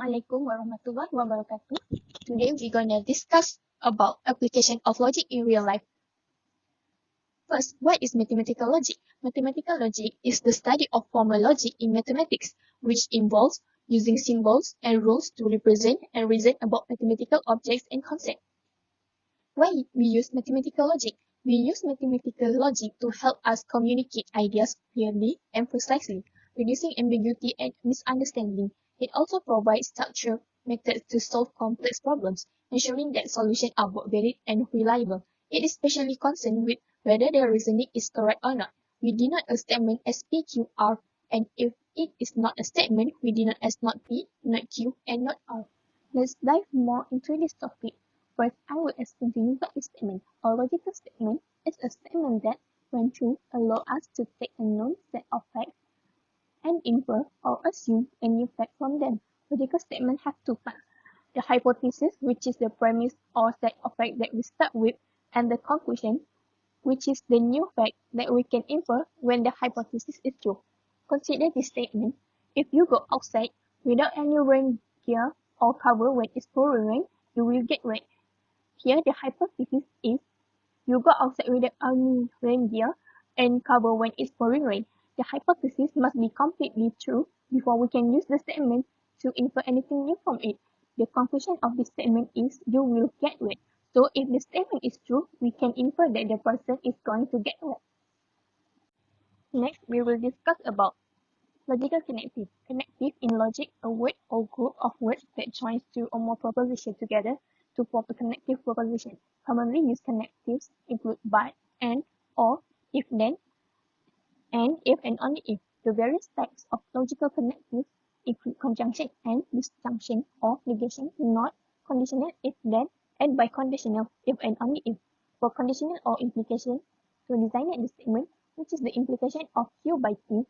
Assalamualaikum warahmatullahi wabarakatuh. Today we're gonna discuss about application of logic in real life. First, what is mathematical logic? Mathematical logic is the study of formal logic in mathematics, which involves using symbols and rules to represent and reason about mathematical objects and concepts. Why we use mathematical logic? We use mathematical logic to help us communicate ideas clearly and precisely, reducing ambiguity and misunderstanding. It also provides structured methods to solve complex problems, ensuring that solutions are both valid and reliable. It is especially concerned with whether the reasoning is correct or not. We denote a statement as P, Q, R, and if it is not a statement, we denote as not P, not Q, and not R. Let's dive more into this topic. First, I will explain to you what is statement. A logical statement is a statement that, when true, allows us to take a known set of facts and infer or assume a new fact from them. Logical statements have two parts: the hypothesis, which is the premise or set of facts that we start with, and the conclusion, which is the new fact that we can infer when the hypothesis is true. Consider this statement: if you go outside without any rain gear or cover when it's pouring rain, you will get wet. Here the hypothesis is you go outside without any rain gear and cover when it's pouring rain. The hypothesis must be completely true before we can use the statement to infer anything new from it. The conclusion of this statement is you will get wet. So if the statement is true, we can infer that the person is going to get wet. Next, we will discuss about logical connective. Connective in logic, a word or group of words that joins two or more propositions together to form a connective proposition. Commonly used connectives include but, and, or, if then, and if and only if. The various types of logical connectives include conjunction and disjunction or negation, not, conditional, if then, and biconditional, if and only if. For conditional or implication, to designate the statement, which is the implication of Q by T,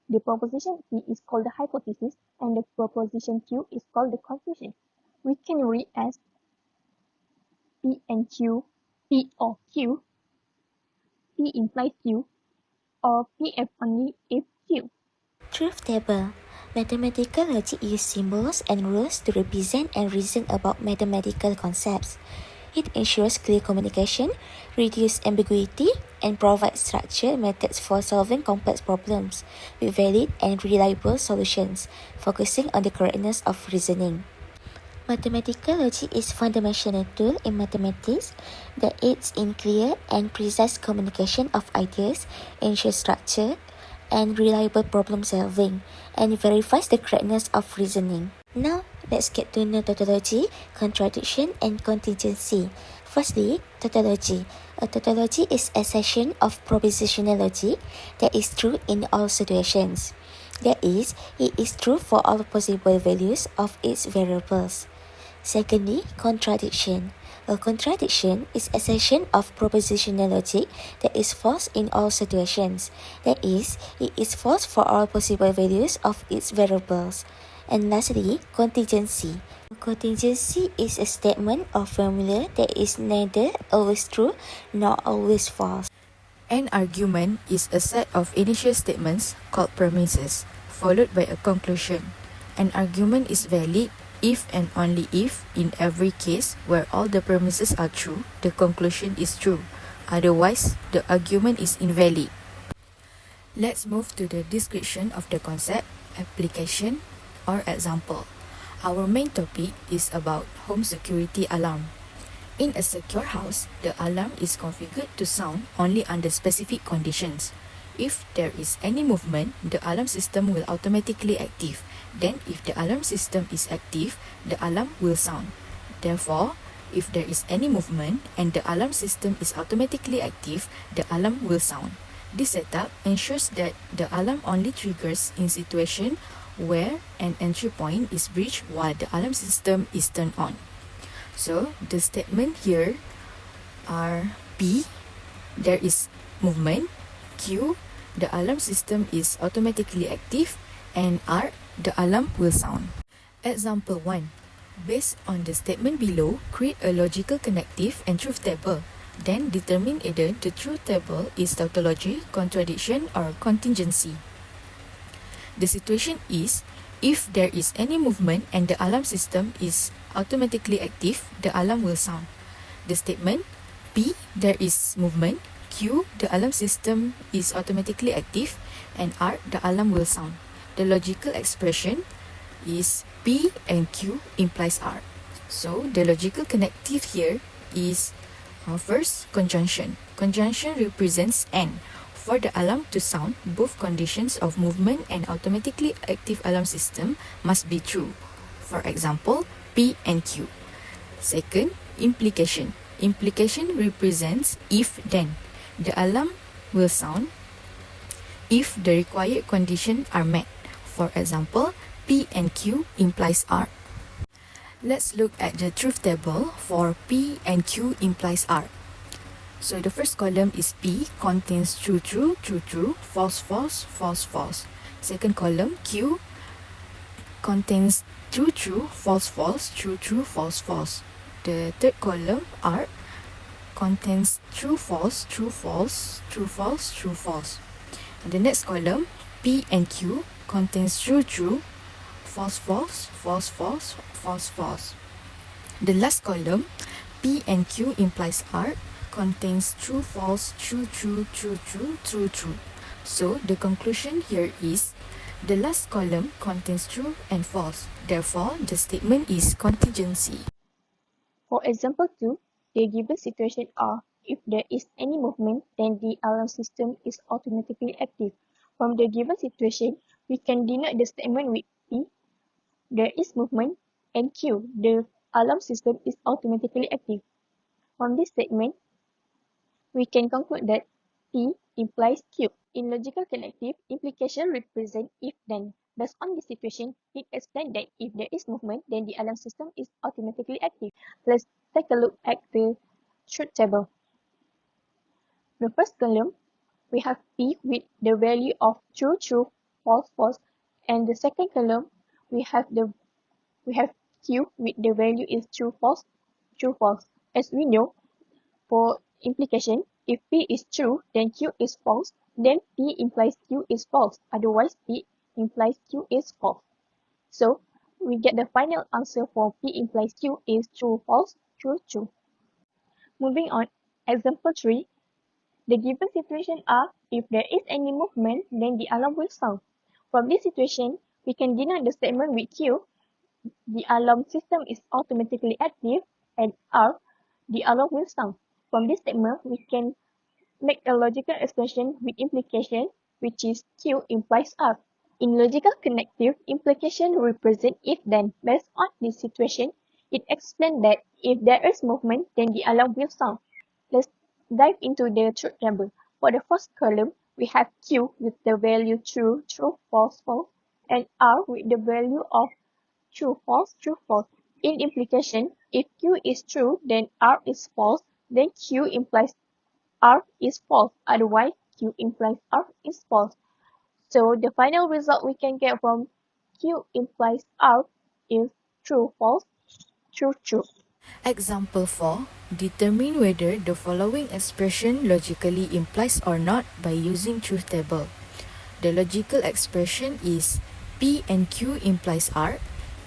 the proposition P is called the hypothesis and the proposition Q is called the conclusion. We can read as P and Q, P or Q, P implies Q, or PF only if Q. Truth table. Mathematical logic uses symbols and rules to represent and reason about mathematical concepts. It ensures clear communication, reduces ambiguity, and provides structured methods for solving complex problems with valid and reliable solutions, focusing on the correctness of reasoning. Mathematical logic is a fundamental tool in mathematics that aids in clear and precise communication of ideas, ensures structure and reliable problem solving, and verifies the correctness of reasoning. Now, let's get to know tautology, contradiction, and contingency. Firstly, tautology. A tautology is a assertion of propositional logic that is true in all situations. That is, it is true for all possible values of its variables. Secondly, contradiction. A contradiction is assertion of propositional logic that is false in all situations. That is, it is false for all possible values of its variables. And lastly, contingency. Contingency is a statement or formula that is neither always true nor always false. An argument is a set of initial statements called premises, followed by a conclusion. An argument is valid if and only if, in every case where all the premises are true, the conclusion is true. Otherwise, the argument is invalid. Let's move to the description of the concept, application, or example. Our main topic is about home security alarm. In a secure house, the alarm is configured to sound only under specific conditions. If there is any movement, the alarm system will automatically active. Then, if the alarm system is active, the alarm will sound. Therefore, if there is any movement and the alarm system is automatically active, the alarm will sound. This setup ensures that the alarm only triggers in situation where an entry point is breached while the alarm system is turned on. So, the statement here are P, there is movement, Q, the alarm system is automatically active, and R, the alarm will sound. Example 1. Based on the statement below, create a logical connective and truth table. Then determine either the truth table is tautology, contradiction, or contingency. The situation is If there is any movement and the alarm system is automatically active, the alarm will sound. The statement P, there is movement, Q, the alarm system is automatically active, and R, the alarm will sound. The logical expression is P and Q implies R. So the logical connective here is first, conjunction. Conjunction represents and. For the alarm to sound, both conditions of movement and automatically active alarm system must be true. For example, P and Q. Second, implication. Implication represents if-then. The alarm will sound if the required conditions are met. For example, P and Q implies R. Let's look at the truth table for P and Q implies R. So the first column is P, contains true, true, true, true, false, false, false, false. Second column, Q, contains true, true, false, false, true, true, false, false. The third column, R, contains true, false, true, false, true, false, true, false. And the next column, P and Q, contains true, true, false, false, false, false, false, false. The last column, P and Q implies R, contains true, false, true, true, true, true, true, true. So the conclusion here is the last column contains true and false. Therefore, the statement is contingency. For example 2, the given situation are if there is any movement, then the alarm system is automatically active. From the given situation, we can denote the statement with P, there is movement, and Q, the alarm system is automatically active. From this statement, we can conclude that P implies Q. In logical connective, implication represents if-then. Based on this situation, it explains that if there is movement, then the alarm system is automatically active. Let's take a look at the truth table. The first column, we have P with the value of true, true, false, false, and the second column, we have Q with the value is true, false, true, false. As we know, for implication, if P is true, then Q is false, then P implies Q is false. Otherwise, P implies Q is false. So, we get the final answer for P implies Q is true, false, true, true. Moving on, example 3. The given situation are, if there is any movement, then the alarm will sound. From this situation, we can denote the statement with Q, the alarm system is automatically active, and R, the alarm will sound. From this statement, we can make a logical expression with implication, which is Q implies R. In logical connective, implication represents if-then. Based on this situation, it explains that if there is movement, then the alarm will sound. Let's dive into the truth table. For the first column, we have Q with the value true, true, false, false, and R with the value of true, false, true, false. In implication, if Q is true, then R is false, then Q implies R is false. Otherwise, Q implies R is false. So the final result we can get from Q implies R is true, false, true, true. Example 4. Determine whether the following expression logically implies or not by using truth table. The logical expression is P and Q implies R,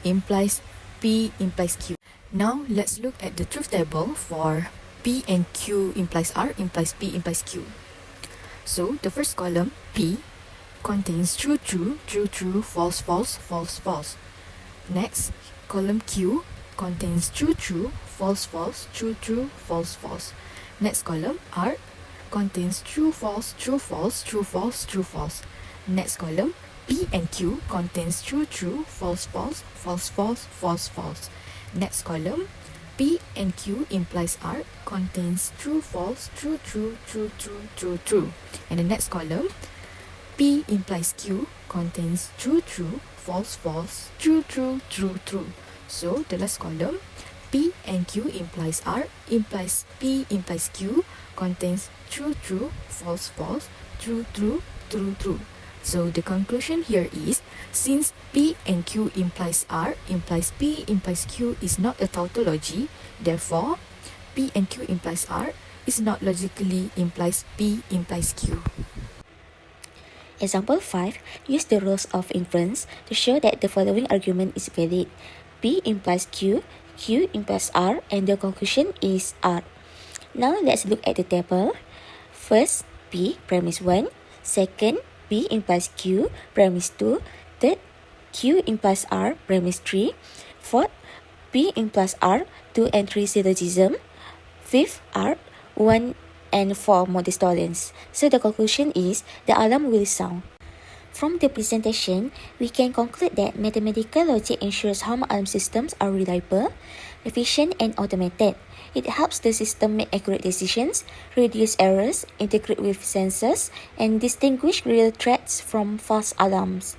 implies P implies Q. Now let's look at the truth table for P and Q implies R, implies P implies Q. So the first column, P, contains true, true, true, true, false, false, false, false. Next, column Q contains true, true, false, false, true, true, false, false. Next column, R, contains true, false, true, false, true, false, true, false. Next column, P and Q contains true, true, false, false, false, false, false, false. Next column, P and Q implies R, contains true, false, true, true, true, true, true, true. And the next column, P implies Q, contains true, true, false, false, true, true, true, true. So the last column, P and Q implies R, implies P implies Q, contains true, true, false, false, true, true, true, true. So the conclusion here is, since P and Q implies R, implies P implies Q is not a tautology, therefore, P and Q implies R is not logically implies P implies Q. Example 5. Use the rules of inference to show that the following argument is valid. P implies Q, Q implies R, and the conclusion is R. Now let's look at the table. First, P, premise 1. Second, P implies Q, premise 2. Third, Q implies R, premise 3. Fourth, P implies R, 2 and 3 syllogism. Fifth, R, 1 and 4 modus tollens. So the conclusion is the alarm will sound. From the presentation, we can conclude that mathematical logic ensures home alarm systems are reliable, efficient, and automated. It helps the system make accurate decisions, reduce errors, integrate with sensors, and distinguish real threats from false alarms.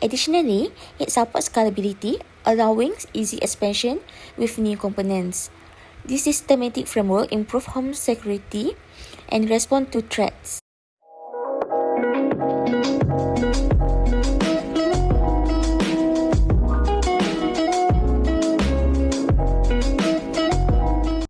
Additionally, it supports scalability, allowing easy expansion with new components. This systematic framework improves home security and respond to threats.